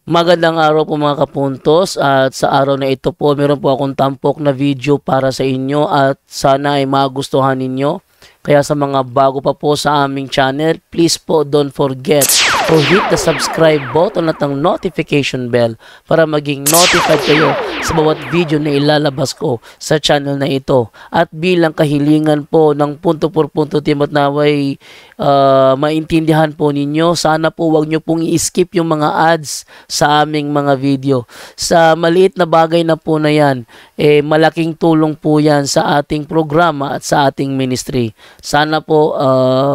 Magandang araw po mga kapuntos, at sa araw na ito po meron po akong tampok na video para sa inyo at sana ay magustuhan ninyo. Kaya sa mga bago pa po sa aming channel, please po don't forget to hit the subscribe button at ang notification bell para maging notified kayo sa bawat video na ilalabas ko sa channel na ito. At bilang kahilingan po ng punto por punto team at naway maintindihan po ninyo, sana po wag nyo pong i-skip yung mga ads sa aming mga video. Sa maliit na bagay na po na yan, malaking tulong po yan sa ating programa at sa ating ministry. Sana po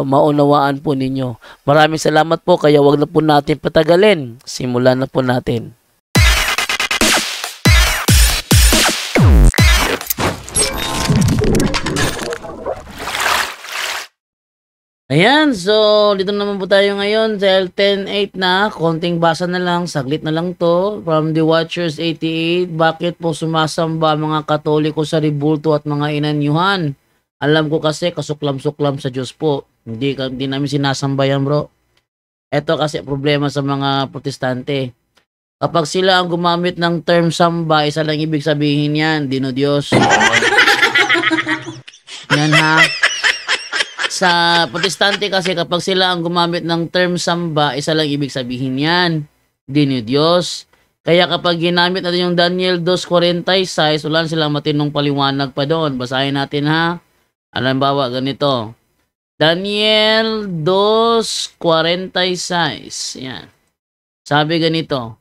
maunawaan po ninyo. Maraming salamat po, kaya wag na po natin patagalin. Simulan na po natin. Ayan, so dito naman po tayo ngayon sa L10.8 na, konting basa na lang, saglit na lang to, from the Watchers 88. Bakit po sumasamba mga Katoliko sa ribulto at mga inanyuhan? Alam ko kasi kasuklam-suklam sa Diyos po. Hindi namin sinasamba yan, bro. Ito kasi problema sa mga protestante. Kapag sila ang gumamit ng term samba, isa lang ibig sabihin yan, Dino Diyos. Yan ha. Sa protestante kasi kapag sila ang gumamit ng term samba, isa lang ibig sabihin yan, Dino Diyos. Kaya kapag ginamit natin yung Daniel 2:46, wala silang matinong paliwanag pa doon. Basahin natin ha. Halimbawa, ganito. Daniel 2:46. Yan. Sabi ganito.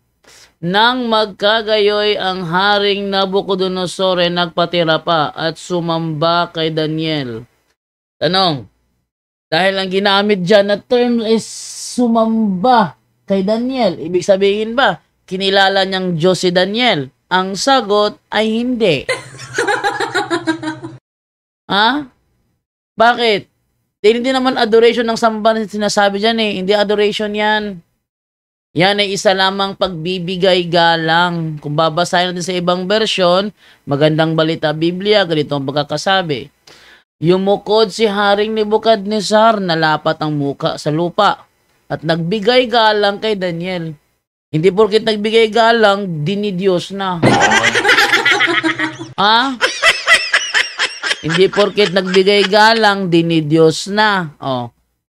Nang magkagayoy ang haring Nabucodonosor ay nagpatira pa at sumamba kay Daniel. Tanong. Dahil ang ginamit dyan na term is sumamba kay Daniel. Ibig sabihin ba, kinilala niyang Diyos si Daniel? Ang sagot ay hindi. Ha? Bakit? Hindi naman adoration ng samba na sinasabi dyan eh. Hindi adoration yan. Yan ay isa lamang pagbibigay galang. Kung babasahin natin sa ibang version, Magandang Balita Biblia, ganito ang pagkakasabi. Yumukod si Haring Nebukadnezar, nalapat ang muka sa lupa at nagbigay galang kay Daniel. Hindi porket nagbigay galang, dinidiyos na. Ha? Hindi porket nagbigay galang, dinidiyos na.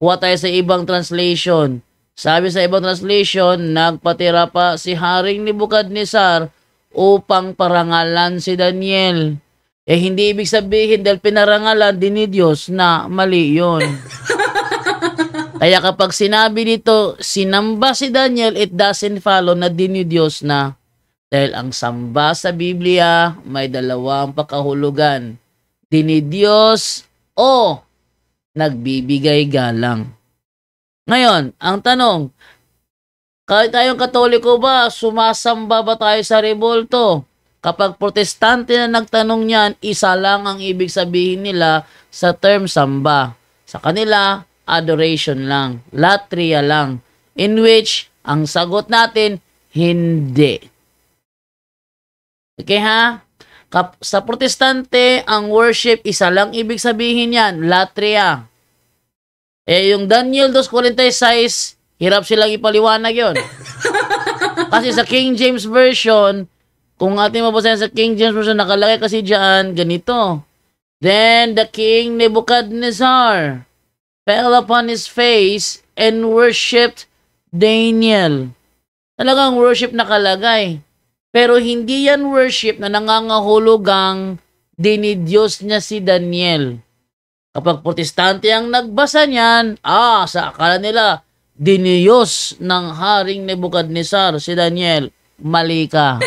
Kuha tayo sa ibang translation. Sabi sa ibang translation, nagpatira pa si Haring Nebukadnezar upang parangalan si Daniel. Hindi ibig sabihin dahil pinarangalan din ni Diyos na mali yun. Kaya kapag sinabi dito, sinamba si Daniel, it doesn't follow na din ni Diyos na. Dahil ang samba sa Biblia may dalawang pakahulugan. Dinidiyos o nagbibigay galang. Ngayon, ang tanong, kahit tayong Katoliko ba, sumasamba ba tayo sa ribulto? Kapag protestante na nagtanong niyan, isa lang ang ibig sabihin nila sa term samba. Sa kanila, adoration lang, latria lang, in which ang sagot natin, hindi. Okay ha? Sa protestante, ang worship, isa lang ibig sabihin yan, latria. Yung Daniel 2:46, hirap silang ipaliwanag yon. Kasi sa King James Version, kung ating mabasahin sa King James Version, nakalagay kasi dyan, ganito. Then the king Nebuchadnezzar fell upon his face and worshipped Daniel. Talagang worship nakalagay. Pero hindi yan worship na nangangahulugang dinidiyos niya si Daniel. Kapag protestante ang nagbasa niyan, sa akala nila, diniyos ng Haring Nebuchadnezzar si Daniel. Mali ka.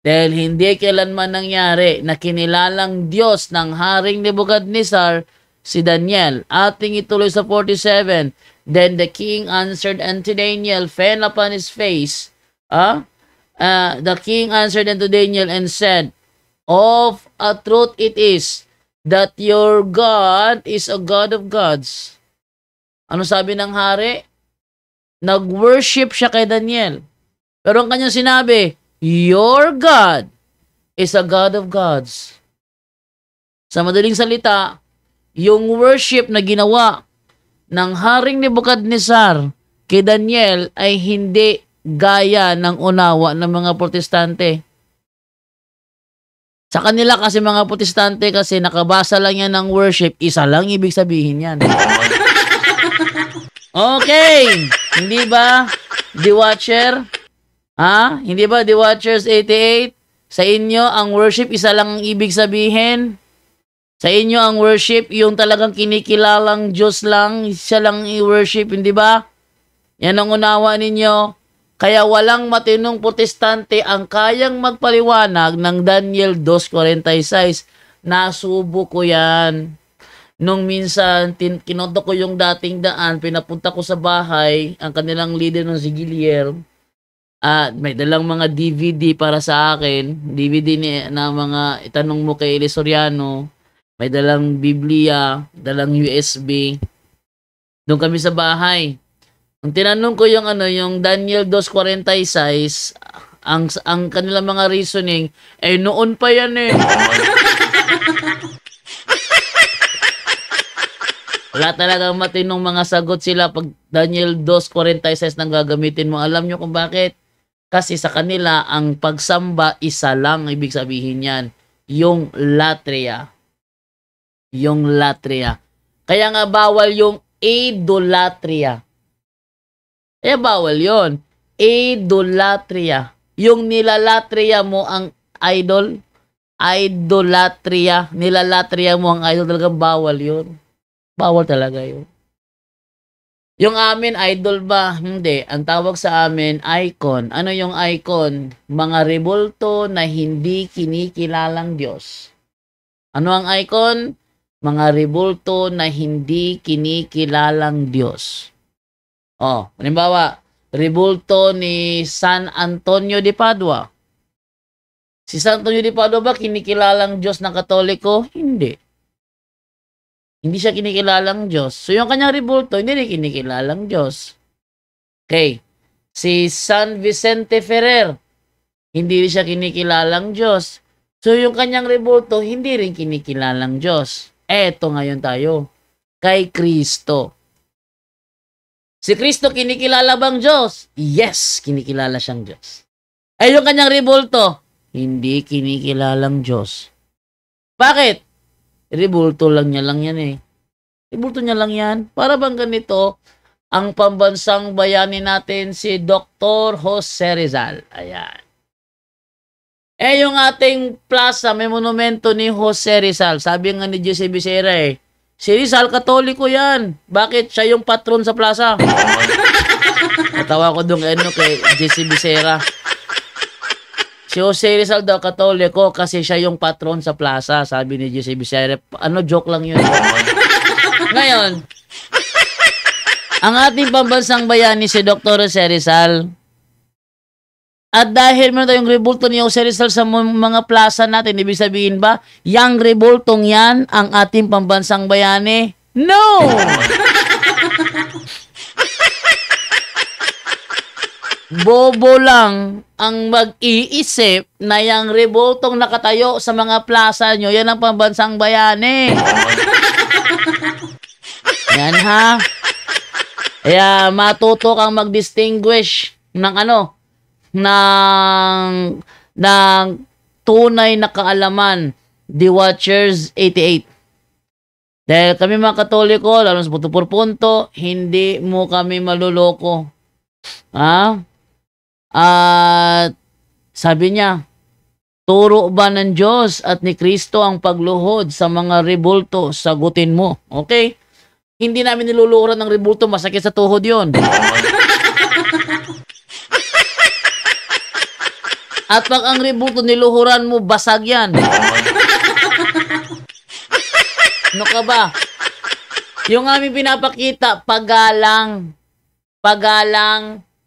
Dahil hindi kailanman nangyari na kinilalang Diyos ng Haring Nebukadnezar si Daniel. Ating ituloy sa 47. Then the king answered unto Daniel, fell upon his face. The king answered unto Daniel and said, of a truth it is that your God is a God of gods. Ano sabi ng hari? Nag-worship siya kay Daniel. Pero ang kanyang sinabi, your God is a God of gods. Sa madaling salita, yung worship na ginawa ng Haring Nebukadnezar kay Daniel ay hindi gaya ng unawa ng mga protestante. Sa kanila kasi mga protestante kasi nakabasa lang yan ng worship, isa lang ibig sabihin yan. Okay, hindi ba? The Watcher? Ha? Hindi ba The Watchers 88? Sa inyo, ang worship, isa lang ang ibig sabihin. Sa inyo, ang worship, yung talagang kinikilalang Diyos lang, siya lang i-worship, hindi ba? Yan ang unawa ninyo. Kaya walang matinong protestante ang kayang magpaliwanag ng Daniel 2:46. Nasubo ko yan. Nung minsan, kinoto ko yung dating daan, pinapunta ko sa bahay, ang kanilang leader ng si Guillermo, at may dalang mga DVD para sa akin, DVD na mga itanong mo kay Eli Soriano, may dalang Biblia, dalang USB. Doon kami sa bahay. Ang tinanong ko yung yung Daniel 2:46, ang kanilang mga reasoning, noon pa yan eh. Wala talagang matinong mga sagot sila pag Daniel 2:46 nang gagamitin mo. Alam nyo kung bakit? Kasi sa kanila, ang pagsamba, isa lang ibig sabihin yan. Yung latria. Yung latria. Kaya nga bawal yung idolatria. Kaya bawal yon. Idolatria. Yung nilalatria mo ang idol. Idolatria. Nilalatria mo ang idol. Talagang bawal yun. Bawal talaga yun. Yung amin, idol ba? Hindi. Ang tawag sa amin, icon. Ano yung icon? Mga rebulto na hindi kinikilalang Diyos. Ano ang icon? Mga rebulto na hindi kinikilalang Diyos. Halimbawa, rebulto ni San Antonio de Padua. Si San Antonio de Padua ba kinikilalang Diyos ng Katoliko? Hindi. Hindi siya kinikilalang Diyos. So, yung kanyang rebulto, hindi rin kinikilalang Diyos. Okay. Si San Vicente Ferrer, hindi rin siya kinikilalang Diyos. So, yung kanyang rebulto, hindi rin kinikilalang Diyos. Eto ngayon tayo. Kay Kristo. Si Kristo, kinikilala bang Diyos? Yes, kinikilala siyang Diyos. Yung kanyang rebulto, hindi kinikilalang Diyos. Bakit? Rebulto lang niya lang yan eh. Rebulto niya lang yan. Para bang ganito, ang pambansang bayani natin si Dr. Jose Rizal. Ayan. Yung ating plaza, may monumento ni Jose Rizal. Sabi nga ni Jesse Becerra si Rizal, Katoliko yan. Bakit? Siya yung patron sa plaza. Natawa ko doon kay Jesse Becerra. Si Jose Rizal daw Katoliko kasi siya yung patron sa plaza, sabi ni Jesse Becerra. Joke lang yun. Ngayon, ang ating pambansang bayani si Dr. Jose Rizal. At dahil meron tayong rebulto ni Jose Rizal sa mga plaza natin, ibig sabihin ba, yang rebultong yan ang ating pambansang bayani? No! Bobo lang ang mag-iisip na yung rebultong nakatayo sa mga plaza nyo, yan ang pambansang bayani. Yan ha. Kaya matuto kang mag-distinguish ng ng tunay na kaalaman. The Watchers 88. Dahil kami mga Katoliko, lalo sa punto, hindi mo kami maluloko. At sabi niya, turo ba ng Diyos at ni Kristo ang pagluhod sa mga rebulto? Sagutin mo. Okay? Hindi namin niluluhuran ng rebulto, masakit sa tuhod yon. At pag ang rebulto niluhuran mo, basag yan. Ano ka ba? Yung aming pinapakita, pagalang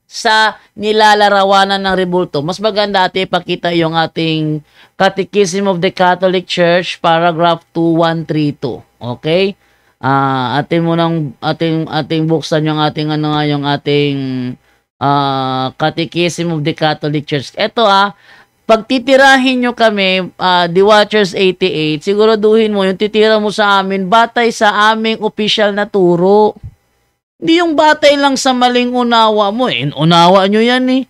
sa nilalarawanan ng rebulto. Mas maganda ating ipakita yung ating Catechism of the Catholic Church, paragraph 2132. Okay? Ating buksan yung ating Catechism of the Catholic Church. Ito pagtitirahin nyo kami, The Watchers 88, siguraduhin mo yung titira mo sa amin batay sa aming official na turo. Hindi yung batay lang sa maling unawa mo. Unawa nyo yan eh.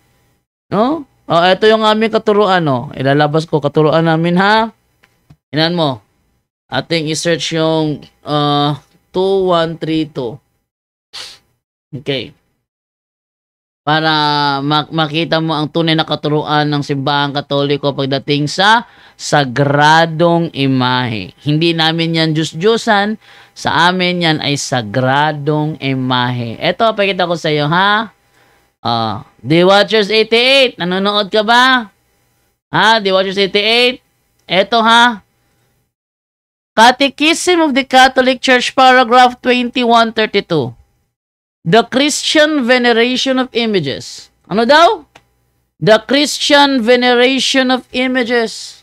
No? Ito yung aming katuruan. Ilalabas ko katuruan namin ha. Inan mo. Ating i-search yung 2132. Okay. Para makita mo ang tunay na katuruan ng Simbahang Katoliko pagdating sa sagradong imahe. Hindi namin yan Diyos-Diyosan. Sa amin yan ay sagradong imahe. Ito, pakita ko sa iyo, ha? The Watchers 88, nanonood ka ba? The Watchers 88? Ito, ha? Catechism of the Catholic Church, paragraph 2132. The Christian veneration of images. Ano daw? The Christian veneration of images.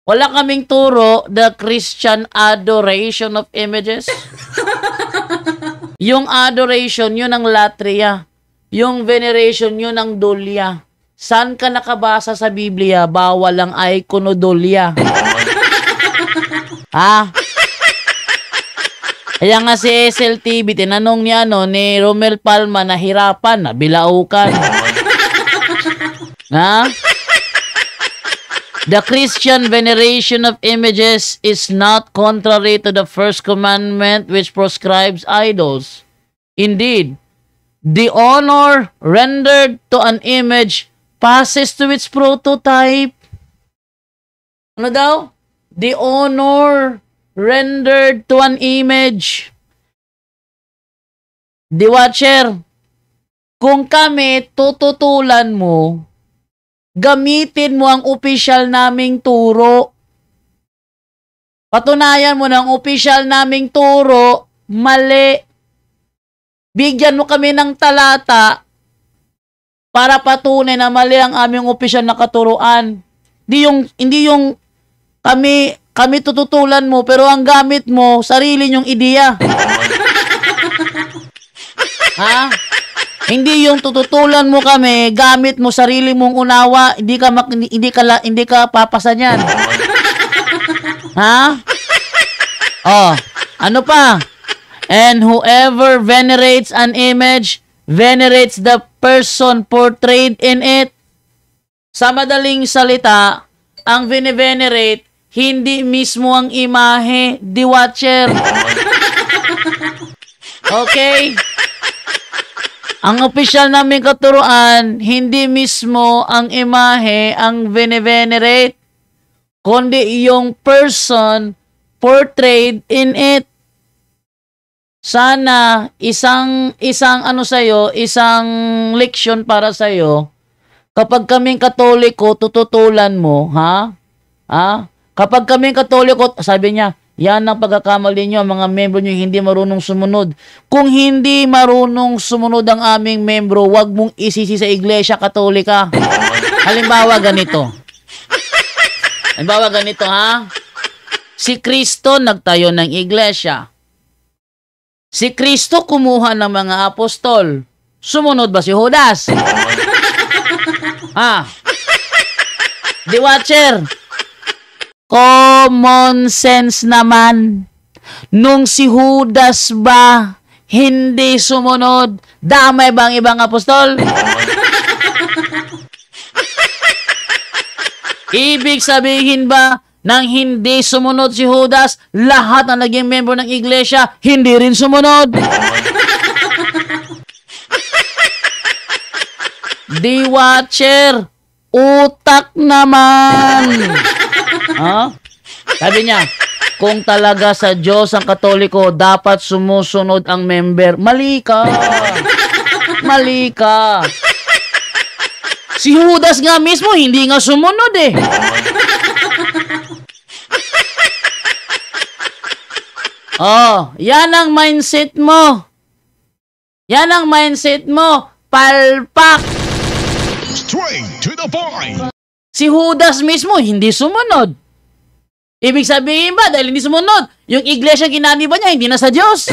Wala kaming turo, the Christian adoration of images. Yung adoration, yun ang latria. Yung veneration, yun ang dulya. Saan ka nakabasa sa Biblia? Bawal ang iconodulya. Ha? Kaya nga si SLTV, tinanong niya ni Romel Palma, nahirapan, nabilaukan. Ha? The Christian veneration of images is not contrary to the first commandment which proscribes idols. Indeed, the honor rendered to an image passes to its prototype. Ano daw? The honor rendered to an image. The Watcher, kung kami tututulan mo, gamitin mo ang opisyal naming turo. Patunayan mo ng opisyal naming turo, mali. Bigyan mo kami ng talata para patunay na mali ang aming opisyal na katuruan. Hindi yung kami tututulan mo, pero ang gamit mo, sarili nyong ideya. Ha? Hindi yung tututulan mo kami, gamit mo sarili mong unawa, hindi ka papasa niyan. Ha? Ano pa? And whoever venerates an image, venerates the person portrayed in it. Sa madaling salita, ang venerate, hindi mismo ang imahe, the Watcher. Okay? Ang opisyal naming katuruan, hindi mismo ang imahe ang venerate, kundi yung person portrayed in it. Sana isang isang leksyon para sa iyo. Kapag kaming Katoliko, tututulan mo, ha? Kapag kaming Katoliko, sabi niya, yan ang pagkakamali nyo, mga membro nyo hindi marunong sumunod. Kung hindi marunong sumunod ang aming membro, wag mong isisi sa Iglesia Katolika. Halimbawa ganito, ha? Si Kristo nagtayo ng iglesia. Si Kristo kumuha ng mga apostol. Sumunod ba si Judas? The Watcher, common sense naman. Nung si Judas ba hindi sumunod, damay bang ibang apostol? Ibig sabihin ba nang hindi sumunod si Judas, lahat na naging member ng iglesia hindi rin sumunod? The Watcher, utak naman. Sabi niya, kung talaga sa Diyos ang Katoliko, dapat sumusunod ang member. Mali ka. Mali ka. Si Judas nga mismo, hindi nga sumunod eh. Yan ang mindset mo. Yan ang mindset mo. Palpak. Straight to the point. Si Judas mismo, hindi sumunod. Ibig sabihin ba, dahil hindi sumunod, yung iglesia ginaniba niya, hindi na sa Diyos.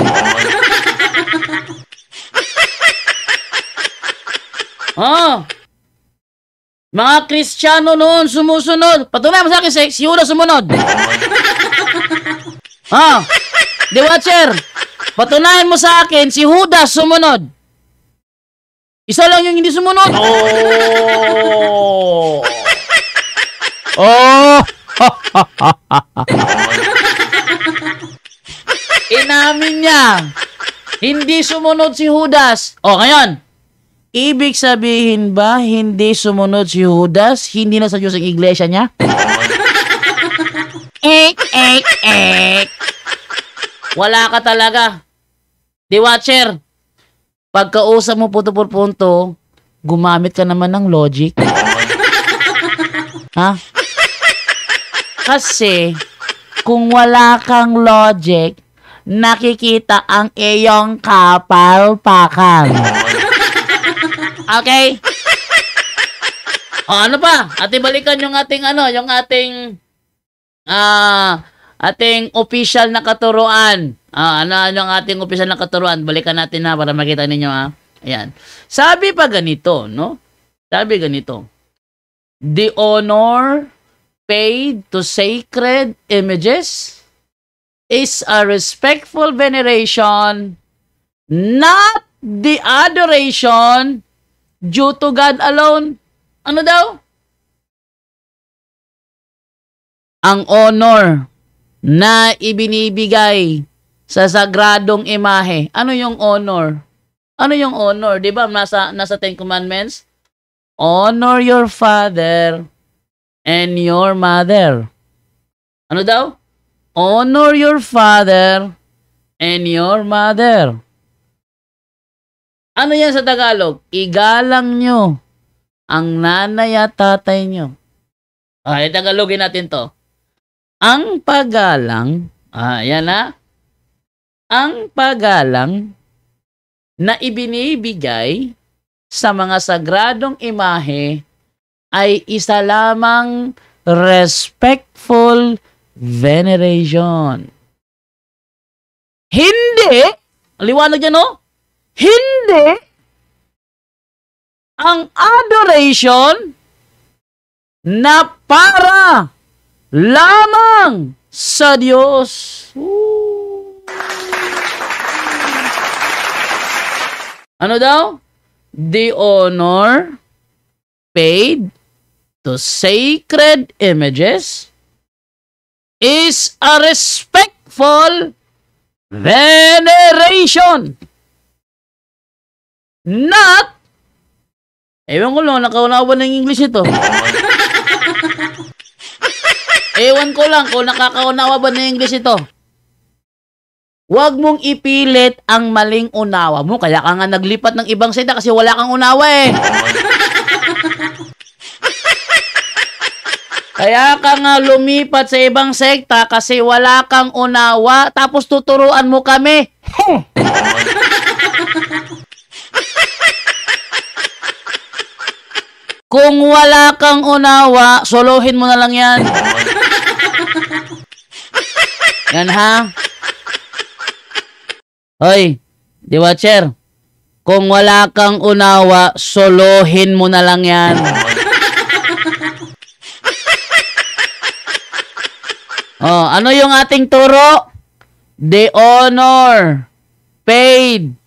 Mga Kristiyano noon sumusunod. Patunayan mo sa akin, si Judas sumunod. The Watcher, Patunayan mo sa akin, si Judas sumunod. Isa lang yung hindi sumunod. Oh! Oh! Inamin niya. Hindi sumunod si Judas. O, ngayon. Ibig sabihin ba, hindi sumunod si Judas? Hindi na sa Diyos ang iglesia niya? Wala ka talaga. Di Watcher. Pagkausap mo punto por punto, gumamit ka naman ng logic. Ha? Kasi, kung wala kang logic, nakikita ang iyong kapalpakan. Okay? O, ano pa? Ating balikan yung ating ating official na katuruan. Ano yung ating official na katuruan? Balikan natin na para makita ninyo, ha. Ayan. Sabi pa ganito, no? Sabi ganito. The honor paid to sacred images is a respectful veneration, not the adoration due to God alone. Ano daw? Ang honor na ibinibigay sa sagradong imahe. Ano yung honor? Ano yung honor? 'Di ba nasa Ten Commandments? Honor your father and your mother. Ano daw? Honor your father and your mother. Ano yan sa Tagalog? Igalang nyo ang nanay at tatay nyo. Tagalogin natin to. Ang paggalang, yan na. Ang paggalang na ibinibigay sa mga sagradong imahe ay isa lamang respectful veneration. Hindi, liwanag yan, no? Hindi ang adoration na para lamang sa Diyos. Ano daw? The honor paid to sacred images is a respectful veneration. Not, ewan ko lang, nakaunawan ng English ito. Ewan ko lang kung nakakaunawa ba ng English ito. Huwag mong ipilit ang maling unawa mo. Kaya ka nga naglipat ng ibang sekta kasi wala kang unawa eh. Kaya ka nga lumipat sa ibang sekta kasi wala kang unawa tapos tuturuan mo kami. Kung wala kang unawa, solohin mo na lang yan. Yan ha? Hoy, di Watcher. Kung wala kang unawa, solohin mo na lang yan. Ano yung ating turo? The honor paid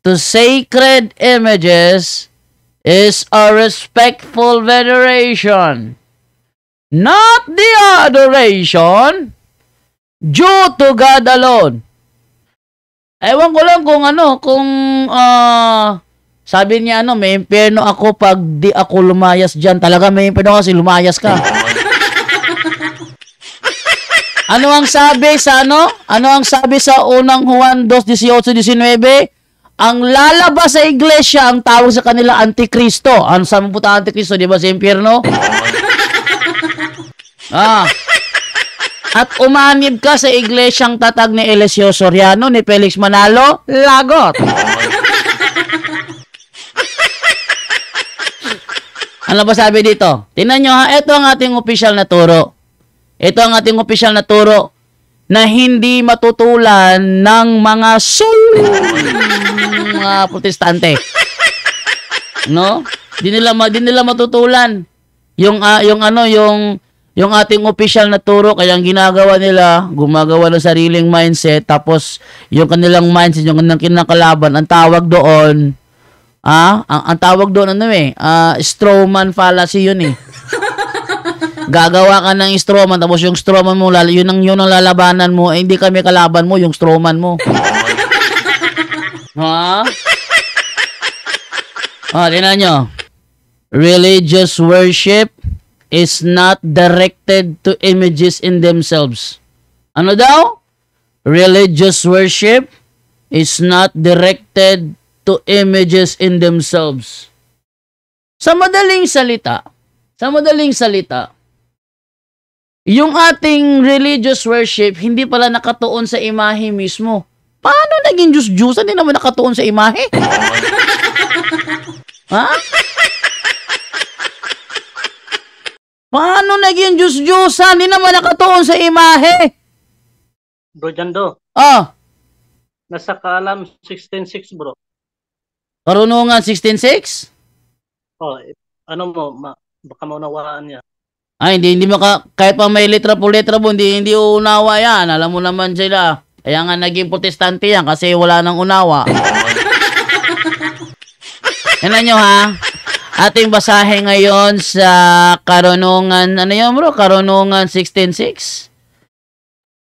to sacred images is a respectful veneration, not the adoration due to God alone. Ewan ko lang kung sabi niya may impyerno ako pag di ako lumayas dyan. Talaga may impyerno kasi lumayas ka. Ano ang sabi sa Ano ang sabi sa unang Juan 2:18-19? Ang lalabas sa iglesia, ang tawag sa kanila Antikristo. Ano sa puta Antikristo, di ba sa impyerno? At umanib ka sa iglesyang tatag ni Eliseo Soriano, ni Felix Manalo, lagot. Ano ba sabi dito? Tingnan nyo ha, ito ang ating official na turo. Ito ang ating official na turo na hindi matutulan ng mga mga protestante. No? Di nila matutulan. Yung yung ating official na turo, kaya ang ginagawa nila, gumagawa ng sariling mindset, tapos yung kanilang mindset, yung kanilang kinakalaban, ang tawag doon, ang tawag doon, straw man fallacy yun eh. Gagawa ka ng straw man, tapos yung straw man mo, yun ang lalabanan mo, hindi kami kalaban mo, yung straw man mo. Ha? Tingnan nyo. Religious worship is not directed to images in themselves. Ano daw? Religious worship is not directed to images in themselves. Sa madaling salita, yung ating religious worship hindi pala nakatuon sa imahe mismo. Paano naging Diyos-Diyusan? Hindi naman nakatuon sa imahe. Ha? Paano naging Diyos-Diyosan? Hindi naman nakatuon sa imahe. Bro Jando, nasa Kaalam 16.6 bro. Karunungan 16.6? Baka maunawaan niya. Hindi kahit pa may letra po, hindi unawa yan. Alam mo naman sila. Kaya nga naging protestante yan kasi wala nang unawa. Yan nyo ha. Ating basahin ngayon sa Karunungan, Karunungan 16.6?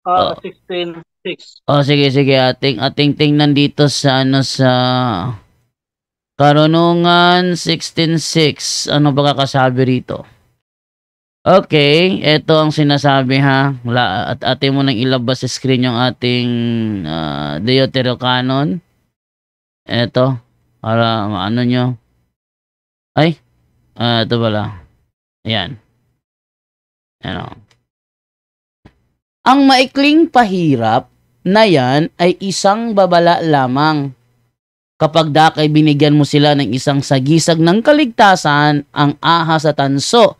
16.6. Sige. Ating tingnan dito sa Karunungan 16.6. Ano ba kakasabi rito? Okay, ito ang sinasabi ha. At ating mo nang ilabas sa screen yung ating Deuterocanon. Ito, para maano nyo. Ito pala. Ayan. Ang maikling pahirap na yan ay isang babala lamang. Kapag dakay binigyan mo sila ng isang sagisag ng kaligtasan, ang ahas at tanso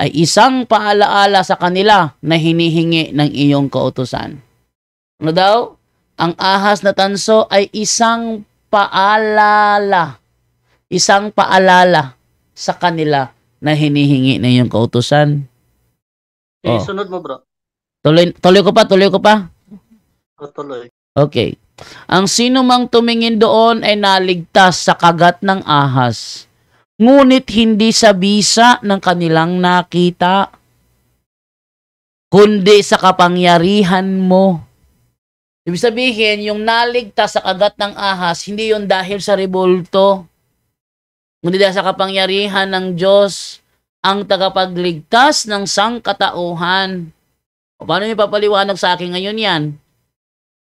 ay isang paalaala sa kanila na hinihingi ng iyong kautusan. Ano daw? Ang ahas na tanso ay isang paalala. Isang paalala sa kanila na hinihingi ng iyong kautusan. Sunod mo bro. Tuloy ko pa. Tuloy. Okay. Ang sino mang tumingin doon ay naligtas sa kagat ng ahas. Ngunit hindi sa bisa ng kanilang nakita, kundi sa kapangyarihan mo. Ibig sabihin, yung naligtas sa kagat ng ahas, hindi yun dahil sa rebulto, kundi dahil sa kapangyarihan ng Diyos, ang tagapagligtas ng sangkatauhan. O paano niyo papaliwanag sa akin ngayon yan?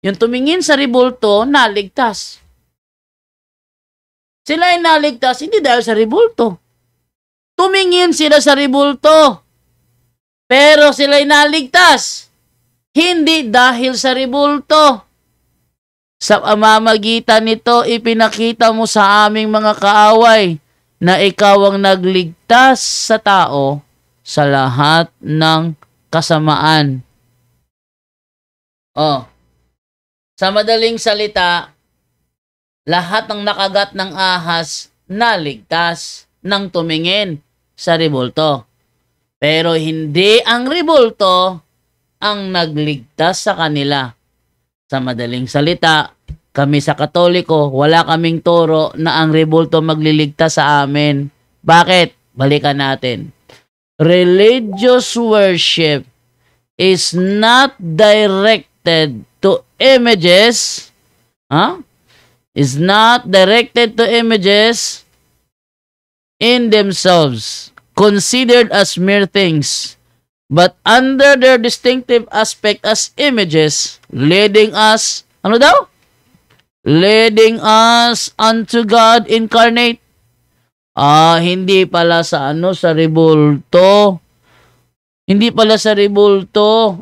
Yung tumingin sa rebulto, naligtas. Sila ay naligtas, hindi dahil sa rebulto. Tumingin sila sa rebulto. Pero sila ay naligtas, hindi dahil sa rebulto. Sa pamamagitan nito, ipinakita mo sa aming mga kaaway na ikaw ang nagligtas sa tao sa lahat ng kasamaan. Sa madaling salita, lahat ng nakagat ng ahas naligtas nang tumingin sa rebulto. Pero hindi ang rebulto ang nagligtas sa kanila. Sa madaling salita, kami sa Katoliko, wala kaming turo na ang rebulto magliligtas sa amin. Bakit? Balikan natin. Religious worship is not directed to images, is not directed to images in themselves, considered as mere things, but under their distinctive aspect as images, leading us, leading us unto God incarnate. Hindi pala sa sa rebulto. Hindi pala sa rebulto.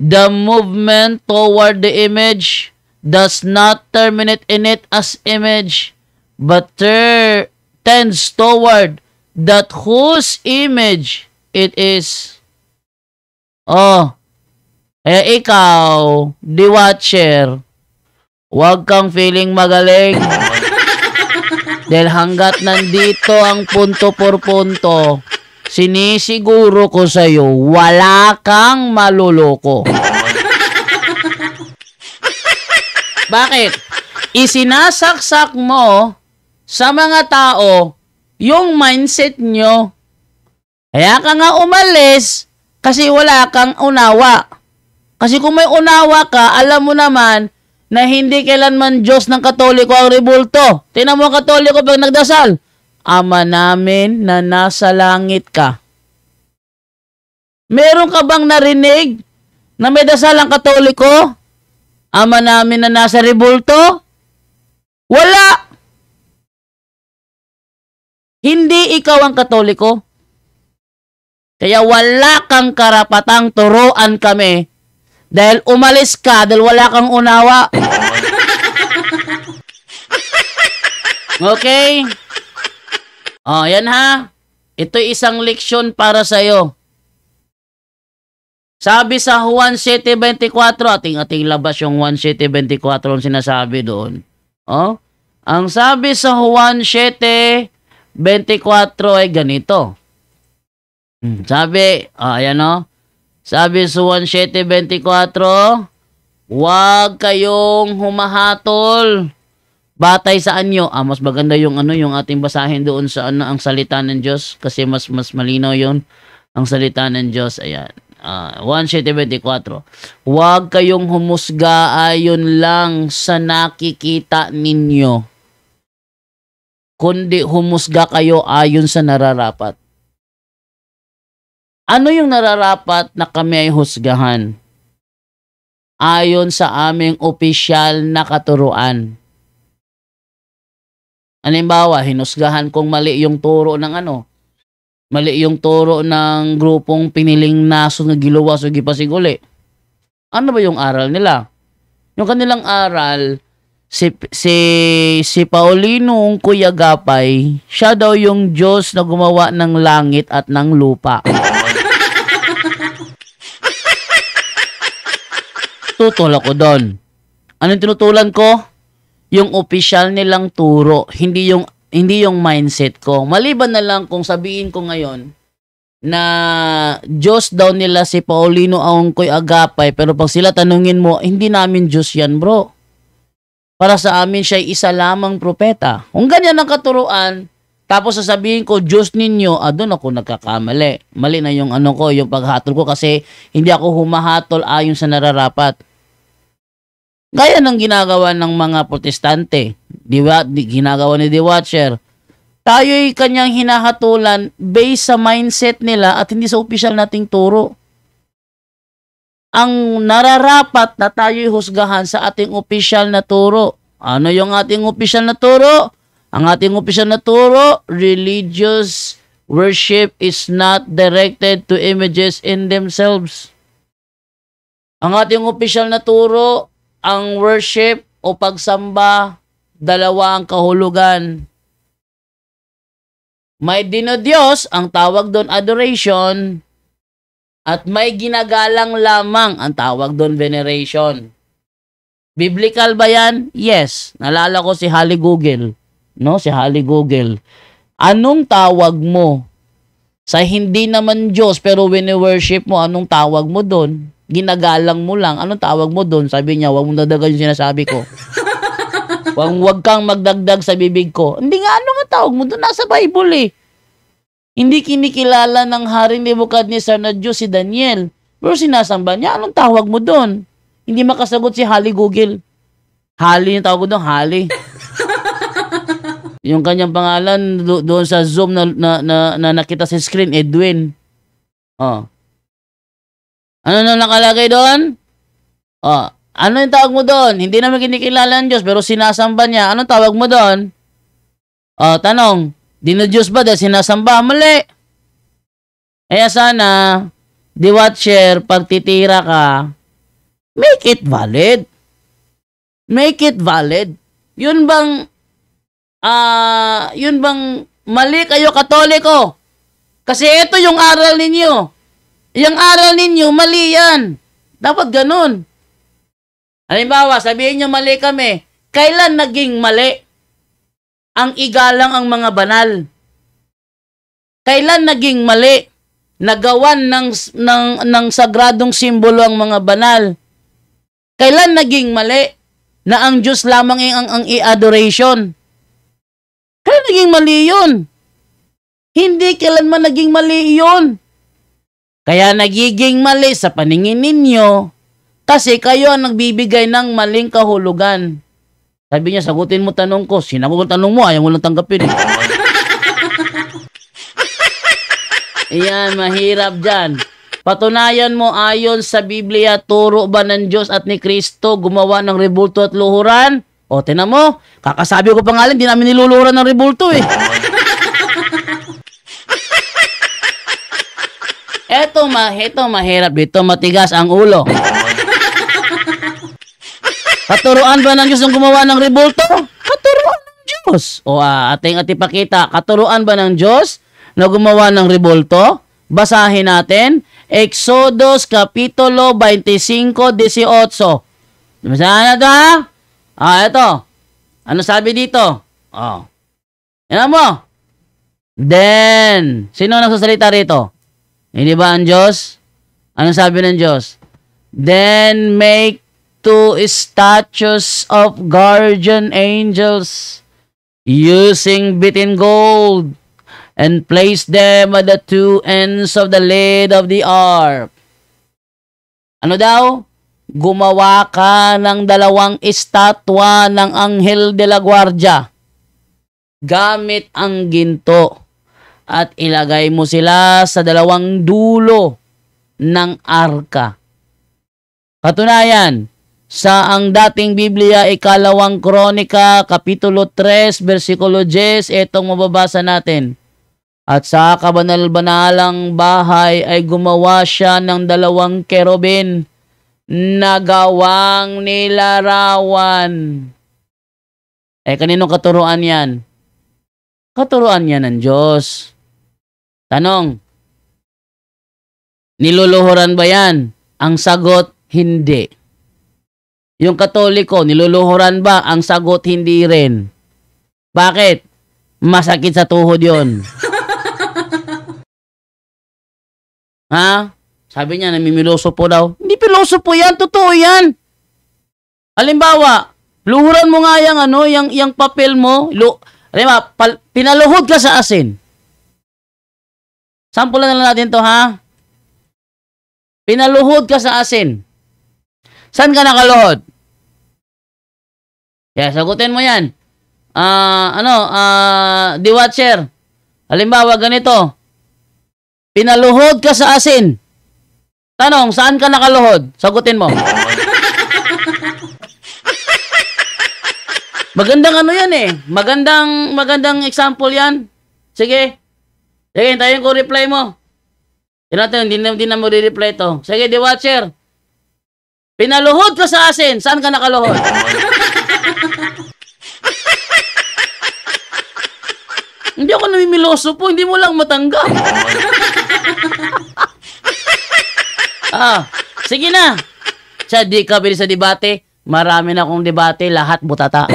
The movement toward the image does not terminate in it as image, but tends toward that whose image it is. Kaya ikaw, the watcher, huwag kang feeling magaling. Dahil hanggat nandito ang punto por punto, Sinisiguro ko sa'yo, wala kang maluloko. Bakit? Isinasaksak mo sa mga tao yung mindset nyo. Kaya ka nga umalis kasi wala kang unawa. Kasi kung may unawa ka, alam mo naman na hindi kailanman Diyos ng Katoliko ang rebulto. Tingnan mo ang Katoliko pag nagdasal. Ama namin na nasa langit ka. Meron ka bang narinig na may dasal ang Katoliko? Ama namin na nasa rebulto? Wala! Hindi ikaw ang Katoliko. Kaya wala kang karapatang turuan kami dahil umalis ka dahil wala kang unawa. Okay? Oh, yan ha. Ito'y isang leksyon para sa'yo. Sabi sa Juan 7:24, ating labas yung Juan 7:24 ang sinasabi doon. Oh? Ang sabi sa Juan 7:24 ay ganito. Sabi, ayan o. Sabi sa Juan 7:24, huwag kayong humahatol. Batay sa anyo. Mas maganda yung yung ating basahin doon sa ang salita ng Diyos kasi mas malinaw yun ang salita ng Diyos. Ayan. Juan 7:24. Huwag kayong humusga ayon lang sa nakikita ninyo, kundi humusga kayo ayon sa nararapat. Ano yung nararapat na kami ay husgahan? Ayon sa aming opisyal na katuruan. Halimbawa, hinusgahan kong mali yung turo ng mali yung turo ng grupong piniling naso na giluwas o gipasiguli. Ano ba yung aral nila? Yung kanilang aral, si Paulino Kuyagapay, siya daw yung Diyos na gumawa ng langit at ng lupa. Tutol ako doon. Anong tinutulan ko? Yung opisyal nilang turo, hindi yung mindset ko. Maliban na lang kung sabihin ko ngayon na Diyos daw nila si Paulino Aungkoy Agapay, pero pag sila tanungin mo, hindi namin Diyos yan, bro. Para sa amin siya ay isa lamang propeta. Kung ganyan ang katuruan, tapos sasabihin ko, Diyos ninyo, doon ako nagkakamali. Mali na yung yung paghatol ko kasi hindi ako humahatol ayon sa nararapat. Gaya ng ginagawa ng mga protestante, ginagawa ni The Watcher. Tayo'y kanyang hinahatulan based sa mindset nila at hindi sa opisyal nating turo. Ang nararapat na tayo'y husgahan sa ating opisyal na turo. Ano yung ating opisyal na turo? Ang ating opisyal na turo, religious worship is not directed to images in themselves. Ang ating opisyal na turo, ang worship o pagsamba, dalawa ang kahulugan. May dinodiyos, ang tawag doon adoration, at may ginagalang lamang, ang tawag doon veneration. Biblical ba yan? Yes. Nalala ko si Holly Google. Si Holly Google. Anong tawag mo sa hindi naman Diyos pero wini-worship mo, anong tawag mo doon? Ginagalang mo lang. Anong tawag mo doon? Sabi niya, huwag mong dagdagan yung sinasabi ko. Huwag kang magdagdag sa bibig ko. Hindi nga, ano nga tawag mo doon? Nasa Bible eh. Hindi kinikilala ng Haring Nebukadnezar na Diyos si Daniel. Pero sinasamba niya, anong tawag mo doon? Hindi makasagot si Holly Google. Holly yung tawag ko doon, Holly. Yung kanyang pangalan doon sa Zoom na nakita sa screen, Edwin. Ano na nakalagay doon? Ano yung tawag mo doon? Hindi naman kinikilala ng Diyos pero sinasamba niya. Anong tawag mo doon? Tanong, dinodiyos ba dahil sinasamba? Mali. Kaya sana, The Watcher, pag titira ka, make it valid. Make it valid. Yun bang mali kayo Katoliko? Kasi ito yung aral ninyo. Yung aral ninyo, mali yan. Dapat ganun. Halimbawa, sabihin nyo mali kami. Kailan naging mali? Ang igalang ang mga banal. Kailan naging mali? Nagawan ng sagradong simbolo ang mga banal. Kailan naging mali na ang Diyos lamang ang i-adoration? Kailan naging mali yun? Hindi kailanman naging mali yun. Kaya nagiging mali sa paningin ninyo kasi kayo ang nagbibigay ng maling kahulugan. Sabi niya, sagutin mo tanong ko. Sinagot ang tanong mo, ayaw mo lang tanggapin. Iyan, mahirap dyan. Patunayan mo ayon sa Biblia, turo ba ng Diyos at ni Kristo gumawa ng rebulto at luhuran? O, tinan mo, kakasabi ko pangalan, di namin niluluhuran ng rebulto eh. Eto mahirap dito, matigas ang ulo. Katuruan ba ng Diyos ang gumawa ng rebulto? Katuruan ng Diyos. O, ating ipakita, katuruan ba ng Diyos na gumawa ng rebulto? Basahin natin. Exodus Kapitulo 25:18. Basahin na ito, ha? Ito. Ano sabi dito? Yan mo. Then, sino nagsasalita rito? Hindi ba ang Diyos? Ano sabi ng Diyos? Then make 2 statues of guardian angels using beaten gold, and place them at the 2 ends of the lid of the ark. Ano daw? Gumawa ka ng 2 estatwa ng Anghel de la Guardia gamit ang ginto at ilagay mo sila sa 2 dulo ng arka. Katunayan, sa ang dating Biblia, 2 Kronika, Kapitulo 3, versikulo 10, itong mababasa natin. At sa kabanal-banalang bahay ay gumawa siya ng 2 kerubin na gawang nilarawan. Kaninong katuruan yan? Katuruan yan ng Diyos. Tanong, niluluhuran ba yan? Ang sagot, hindi. Yung Katoliko, niluluhuran ba? Ang sagot, hindi rin. Bakit? Masakit sa tuhod yon. Ha? Sabi niya, namimiloso po daw. Hindi piloso po yan, totoo yan. Halimbawa, luhuran mo nga yung papel mo. Halimbawa, pinaluhod ka sa asin. Sampulan na lang natin to, ha? Pinaluhod ka sa asin. Saan ka nakaluhod? Kaya sagutin mo yan. The Watcher. Halimbawa, ganito. Pinaluhod ka sa asin. Tanong, saan ka nakaluhod? Sagutin mo. Magandang yan eh. Magandang example yan. Sige. Sige, hintayin ko reply mo. Hindi na mo re-reply to. Sige, The Watcher. Pinaluhod ka sa asin. Saan ka nakaluhod? Hindi ako namimiloso po. Hindi mo lang matanggap. Sige na. Siya, di ka bili sa debate. Marami na akong debate. Lahat butata.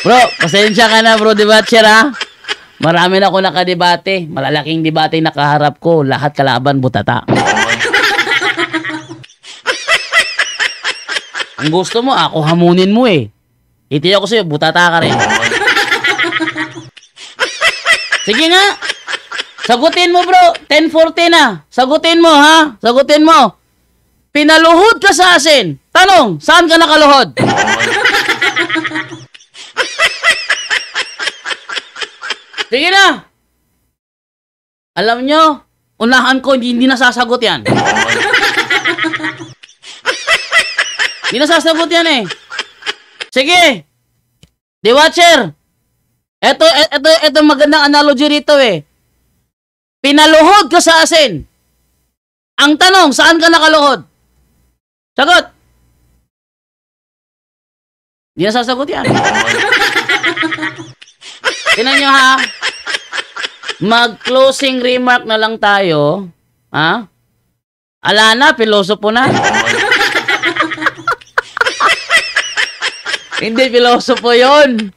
Bro, pasensya ka na bro, debatcher ha. Marami na ako nakadebate. Malalaking debate nakaharap ko. Lahat kalaban butata. Ang gusto mo, ako hamunin mo eh. Iti ako sa'yo, butata ka rin. Sige nga. Sagutin mo bro. 10:40 na. Sagutin mo ha. Sagutin mo. Pinaluhod ka sa asin. Tanong, saan ka nakaluhod? Sige na. Alam nyo, unahan ko, hindi nasasagot yan. Hindi nasasagot yan eh. Sige. The Watcher. Ito magandang analogy rito eh. Pinaluhod ka sa asin. Ang tanong, saan ka nakaluhod? Sagot. Hindi nasasagot yan. Tingnan nyo ha. Mag-closing remark na lang tayo. Ha? Ala na, pilosopo na. Hindi pilosopo yun.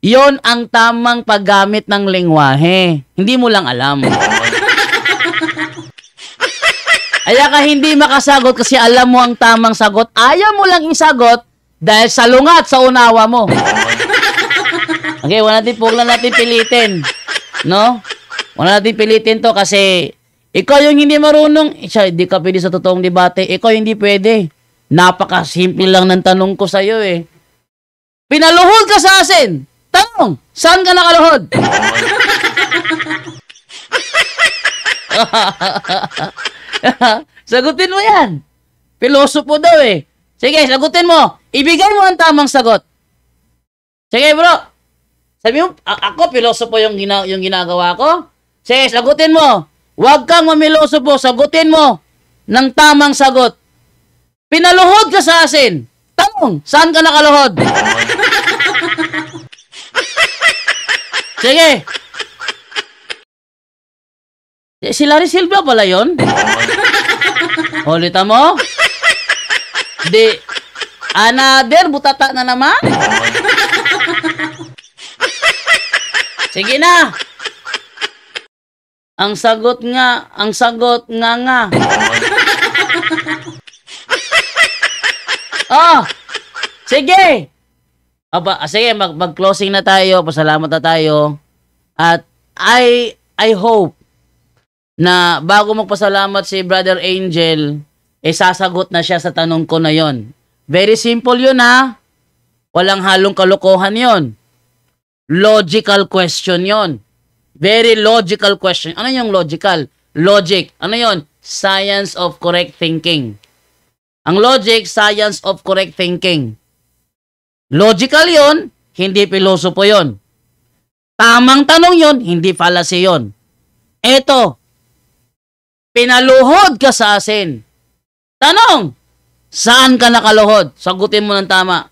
Yon ang tamang paggamit ng lengwahe. Hindi mo lang alam. Kaya ka hindi makasagot kasi alam mo ang tamang sagot. Ayaw mo lang isagot dahil salungat sa unawa mo. Okay, wala natin pilitin. No? Wala natin pilitin to kasi ikaw yung hindi marunong. Hindi ka pwede sa totoong debate. Ikaw hindi pwede. Napakasimple lang ng tanong ko sa'yo eh. Pinaluhod ka sa asin. Tanong, saan ka nakaluhod? Sagutin mo yan. Pilosopo daw eh. Sige, sagutin mo. Ibigay mo ang tamang sagot. Sige bro. Sabi mo, ako pilosopo yung ginagawa ko? Sige, sagutin mo. Huwag kang mamilosopo. Sagutin mo ng tamang sagot. Pinaluhod ka sa asin. Tanong, saan ka nakaluhod? Sige. Si Larry Silva pala yun? Ulitan mo? Another butata na naman? Sige na. Ang sagot nga. Oh, sige. Sige, mag-closing na tayo. Pasalamat na tayo. At I hope na bago magpasalamat si Brother Angel, sasagot na siya sa tanong ko na yon. Very simple yun ha. Walang halong kalokohan yon. Logical question yon. Very logical question. Ano yung logical? Logic. Ano yon? Science of correct thinking. Ang logic, science of correct thinking. Logical yon, hindi pilosopo yon. Tamang tanong yon, hindi fallacy yon. Eto, pinaluhod ka sa asin. Tanong, saan ka nakaluhod? Sagutin mo ng tama.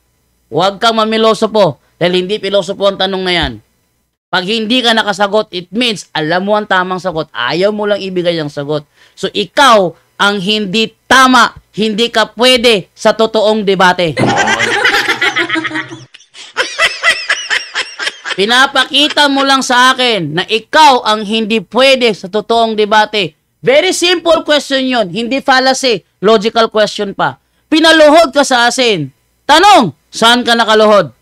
Huwag kang mamilosopo dahil hindi pilosopo ang tanong na yan. Pag hindi ka nakasagot, it means alam mo ang tamang sagot. Ayaw mo lang ibigay ang sagot. So ikaw ang hindi tama. Hindi ka pwede sa totoong debate. Pinapakita mo lang sa akin na ikaw ang hindi pwede sa totoong debate. Very simple question yun. Hindi fallacy. Logical question pa. Pinaluhod ka sa asin. Tanong, saan ka nakaluhod?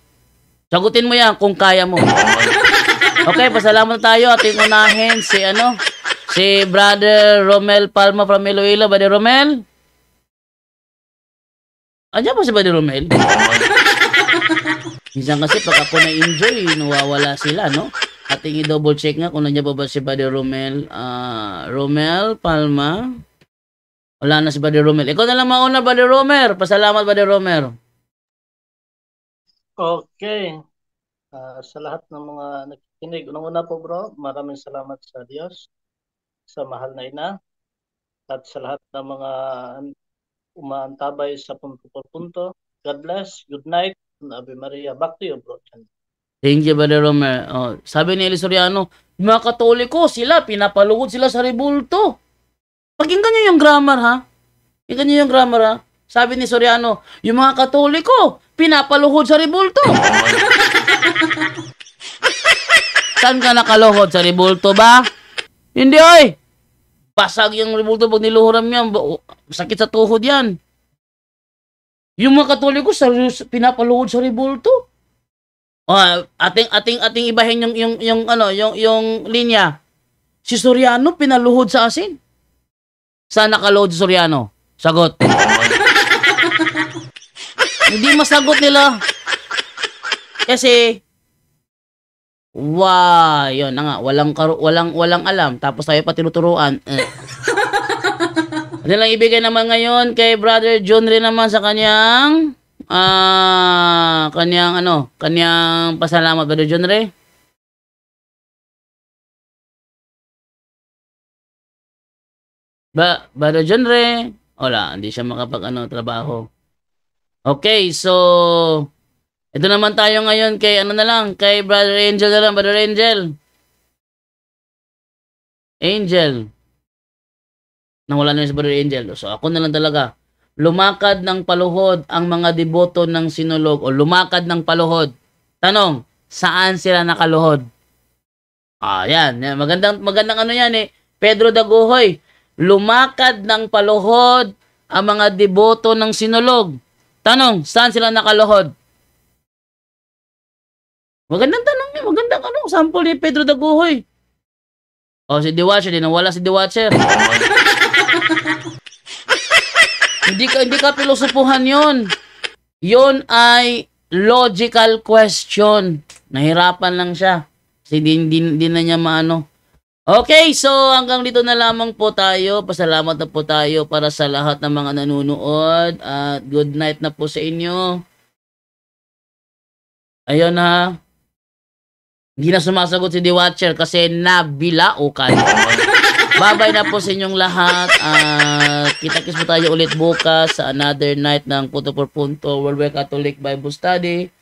Sagutin mo yan kung kaya mo. Okay, pasalamat tayo. Ating unahin si Brother Romel Palma from Iloilo. Brother Romel? Andiyan po si Brother Romel? Minsan kasi pag ako na-enjoy, nawawala sila, no? Ating i-double check nga kung nandiyan pa ba si Brother Romel. Romel Palma. Wala na si Brother Romel. Ikaw na lang mauna, Brother Romer. Pasalamat, Brother Romer. Okay. Sa lahat ng mga nakikinig, unang-una po bro, maraming salamat sa Diyos, sa mahal na ina, at sa lahat ng mga umaantabay sa punto por punto. God bless. Good night. Ave Maria. Back to you, bro. Thank you, Brother Romer. Sabi ni Eli Soriano, mga Katoliko, sila, pinapaluhod sila sa rebulto. Pakinggan nyo yung grammar, ha? Pakinggan nyo yung grammar, ha? Sabi ni Soriano, yung mga Katoliko, pinapaluhod sa rebulto. Saan ka nakaluhod? Sa rebulto ba? Hindi, oy! Basag yung rebulto pag niluhuram yan. Sakit sa tuhod yan. Yung mga Katoliko, pinapaluhod sa rebulto. Ating ibahin yung linya. Si Soriano pinaluhod sa asin. Saan nakaluhod si Soriano? Sagot. Hindi masagot nila. Kasi yun na nga, walang alam tapos tayo pa tinuturuan. Ano lang ibigay naman ngayon kay Brother John rin naman sa kanyang pasalamat. Brother John Ray. Brother John Ray. Wala, hindi siya trabaho. Okay, so ito naman tayo ngayon kay kay Brother Angel na lang, Brother Angel. Angel. Nawala na si Brother Angel. So ako na lang talaga. Lumakad ng paluhod ang mga deboto ng sinulog o lumakad ng paluhod. Tanong, saan sila nakaluhod? Yan. Magandang ano yan eh. Pedro Daguhoy, lumakad ng paluhod ang mga deboto ng sinulog. Tanong, saan sila nakaluhod? Magandang tanong niya. Magandang sample ni Pedro Daguhoy. Si The Watcher, nawala si The Watcher. Hindi ka pilosopuhan yon. Yon ay logical question. Nahirapan lang siya. Kasi di na niya maano. Okay, so hanggang dito na lamang po tayo. Pasalamat na po tayo para sa lahat ng mga nanonood. At good night na po sa inyo. Ayun ha. Hindi na sumasagot si The Watcher kasi nabilaukan. Bye-bye na po sa inyong lahat. Kita-kits po tayo ulit bukas sa another night ng Punto por Punto Worldwide Catholic Bible Study.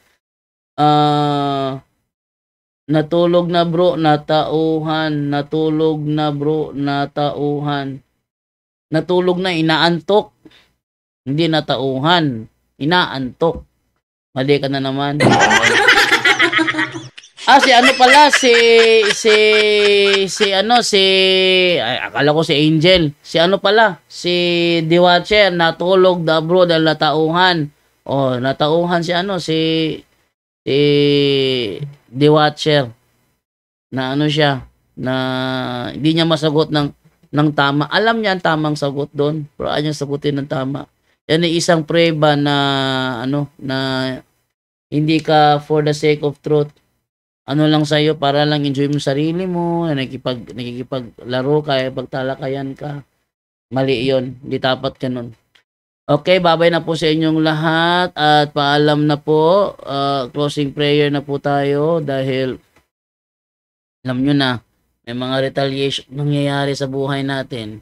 Natulog na bro, natauhan. Natulog na bro, natauhan. Natulog na, inaantok. Hindi natauhan. Inaantok. Mali ka na naman. Si ano pala, akala ko si Angel. Si ano pala, si The Watcher, natulog na bro dahil natauhan. Natauhan si The Watcher. Na ano siya, na hindi niya masagot ng tama. Alam niya ang tamang sagot doon, pero ayaw niya sagutin ng tama. Yan ay isang prueba na na hindi ka for the sake of truth. Ano lang sa'yo, para lang enjoy mo sarili mo, nakikipaglaro ka, pagtalakayan ka. Mali yun. Hindi dapat ganun. Okay, bye-bye na po sa inyong lahat at paalam na po. Closing prayer na po tayo dahil alam nyo na, may mga retaliation nangyayari sa buhay natin.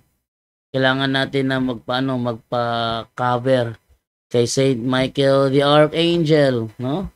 Kailangan natin na magpa-cover kay Saint Michael the Archangel, no?